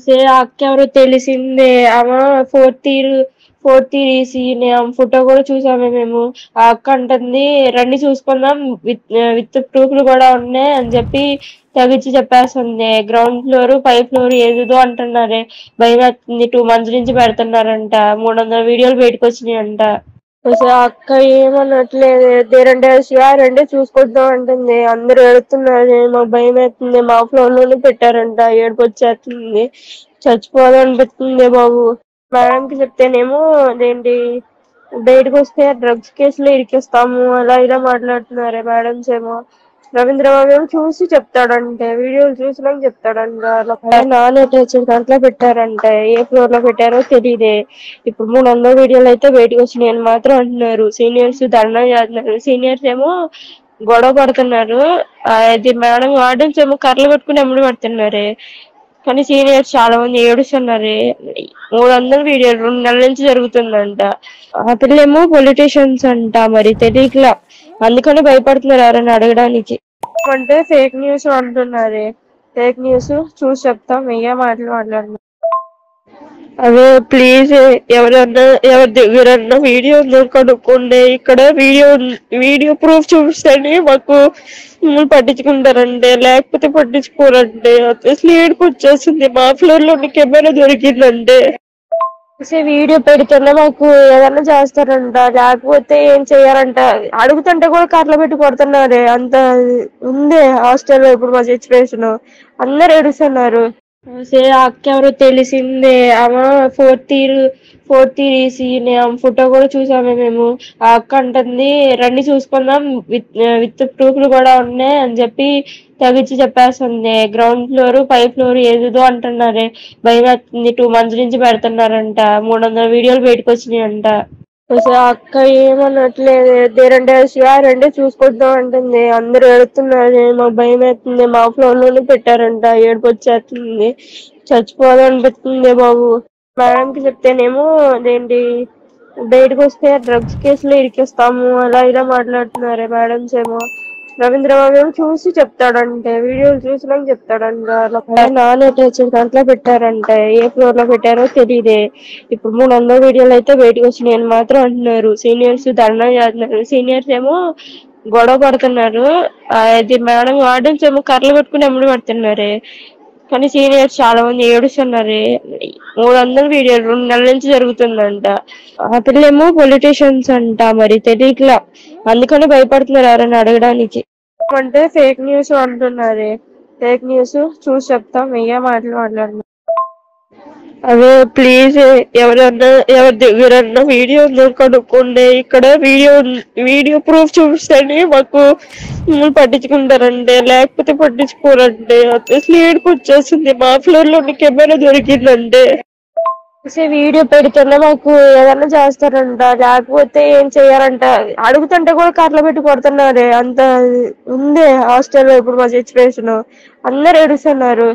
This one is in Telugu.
సే అక్క ఎవరో తెలిసిందే. ఆమె ఫోర్త్ ఇయర్ ఈసీనే. ఆమె ఫోటో కూడా చూసామే మేము. ఆ అక్క అంటుంది రండి చూసుకుందాం, విత్ ప్రూఫ్లు కూడా ఉన్నాయి అని చెప్పి తెగిచ్చి చెప్పేస్తుంది. గ్రౌండ్ ఫ్లోర్, 5th ఫ్లోర్ ఏదేదో అంటున్నారే. భయం వేస్తుంది. 2 months నుంచి పెడుతున్నారంట. 300 వీడియోలు బయటకు వచ్చినాయంట. అసలు ఆ అక్క ఏమనట్లేదు. దేరంటే శివ రండి చూసుకొద్దాం అంటుంది. అందరూ ఏడుతున్నారు. మాకు భయం వేస్తుంది. మా ఫ్లోర్ లోనే పెట్టారంట. ఏడుపు వచ్చేస్తుంది. చచ్చిపోదాం అనిపిస్తుంది బాబు. మేడంకి చెప్తేనేమో అదేంటి బయటకు వస్తే డ్రగ్స్ కేసులో ఇరికిస్తాము అలా ఇలా మాట్లాడుతున్నారే మేడమ్స్ ఏమో. రవీంద్ర బాబు ఏమో చూసి చెప్తాడంటే, వీడియోలు చూసినాక చెప్తాడంట. నాన్ అటాచ్డ్ దాంట్లో పెట్టారంటే. ఏ ఫ్లోర్ లో పెట్టారో తెలియదే. ఇప్పుడు 300 వీడియోలు అయితే బయటకు వచ్చినాయని మాత్రం అంటున్నారు. సీనియర్స్ ధర్నా చేస్తున్నారు. సీనియర్స్ ఏమో గొడవ పడుతున్నారు. అది మేడం వార్డెన్స్ ఏమో కర్రలు పట్టుకుని ఎమ్మడి పడుతున్నారే. కానీ సీనియర్స్ చాలా మంది ఏడుస్తున్నారే. 300 వీడియోలు 2 నెలల నుంచి జరుగుతుందంట. ఆ పిల్లేమో పొలిటీషియన్స్ అంట. మరి తెలియట్లా, అందుకని భయపడుతున్నారు ఎవరైనా అడగడానికి. అంటే ఫేక్ న్యూస్ అంటున్నారే. ఫేక్ న్యూస్ చూసి చెప్తాం, ఏ మాటలు మాట్లాడుతున్నారు. అదే ప్లీజ్ ఎవరి దగ్గరన్నా వీడియో కనుక్కోండి. ఇక్కడ వీడియో ప్రూఫ్ చూపిస్తేనే మాకు పట్టించుకుంటారంటే, లేకపోతే పట్టించుకోరంటే. అసలు ఏడుపు వచ్చేస్తుంది. మా ఫ్లోర్ లో కెమెరా దొరికిందంటే వీడియో పెడితేనే మాకు ఏదన్నా చేస్తారంట, లేకపోతే ఏం చెయ్యారంట. అడుగుతుంటే కూడా కర్రలు పెట్టి కొడుతున్నారే. అంత ఉంది హాస్టల్లో ఇప్పుడు మా సిచ్యువేషన్. అందరు ఏడుస్తున్నారు. ఆ అక్క ఎవరో తెలిసిందే. ఆమె ఫోర్త్ ఇయర్ ఈసీనే. ఆమె ఫోటో కూడా చూసామే మేము. ఆ అక్క అంటుంది రండి చూసుకుందాం, విత్ ప్రూఫ్లు కూడా ఉన్నాయి అని చెప్పి తెగిచ్చి చెప్పేస్తుంది. గ్రౌండ్ ఫ్లోర్, 5th ఫ్లోర్ ఏదేదో అంటున్నారే. భయం వేస్తుంది. 2 months నుంచి పెడుతున్నారంట. 300 వీడియోలు బయటకు వచ్చినాయంట. అసలు ఆ అక్క ఏమనట్లేదు. దేరంటే శివ రండి చూసుకొద్దాం అంటుంది. అందరూ ఏడుతున్నారు. మాకు భయం వేస్తుంది. మా ఫ్లోర్ లోనే పెట్టారంట. ఏడుపు వచ్చేస్తుంది. చచ్చిపోదాం అనిపిస్తుంది బాబు. మేడంకి చెప్తేనేమో అదేంటి బయటకు వస్తే డ్రగ్స్ కేసులో ఇరికిస్తాము అలా ఇలా మాట్లాడుతున్నారే మేడమ్స్ ఏమో. రవీంద్ర బాబు ఏమో చూసి చెప్తాడంటే, వీడియోలు చూసినాక చెప్తాడంట. నాన్ అటాచ్డ్ దాంట్లో పెట్టారంటే. ఏ ఫ్లోర్ లో పెట్టారో తెలియదే. ఇప్పుడు 300 వీడియోలు అయితే బయటకు వచ్చినాయని మాత్రం అంటున్నారు. సీనియర్స్ ధర్నా చేస్తున్నారు. సీనియర్స్ ఏమో గొడవ పడుతున్నారు. అది మేడం వార్డెన్స్ ఏమో కర్రలు పట్టుకుని ఎమ్మడి పడుతున్నారే. కానీ సీనియర్స్ చాలా మంది ఏడుస్తున్నారే. 300 వీడియోలు 2 నెలల నుంచి జరుగుతుందంట. ఆ పిల్లేమో పొలిటీషియన్స్ అంట. మరి తెలియట్లా, అందుకని భయపడుతున్నారు ఎవరైనా అడగడానికి. అంటే ఫేక్ న్యూస్ అంటున్నారే. ఫేక్ న్యూస్ చూసి చెప్తాం, ఏ మాటలు మాట్లాడుతున్నారు. అదే ప్లీజ్ ఎవరి దగ్గరన్నా వీడియో కనుక్కోండి. ఇక్కడ వీడియో ప్రూఫ్ చూపిస్తేనే మాకు పట్టించుకుంటారంటే, లేకపోతే పట్టించుకోరంటే. అసలు ఏడుపు వచ్చేస్తుంది. మా ఫ్లోర్ లో కెమెరా దొరికిందంటే వీడియో పెడితేనే మాకు ఏదన్నా చేస్తారంట, లేకపోతే ఏం చెయ్యారంట. అడుగుతుంటే కూడా కర్రలు పెట్టి కొడుతున్నారే. అంత ఉంది హాస్టల్లో ఇప్పుడు మా సిచ్యువేషన్. అందరు ఏడుస్తున్నారు.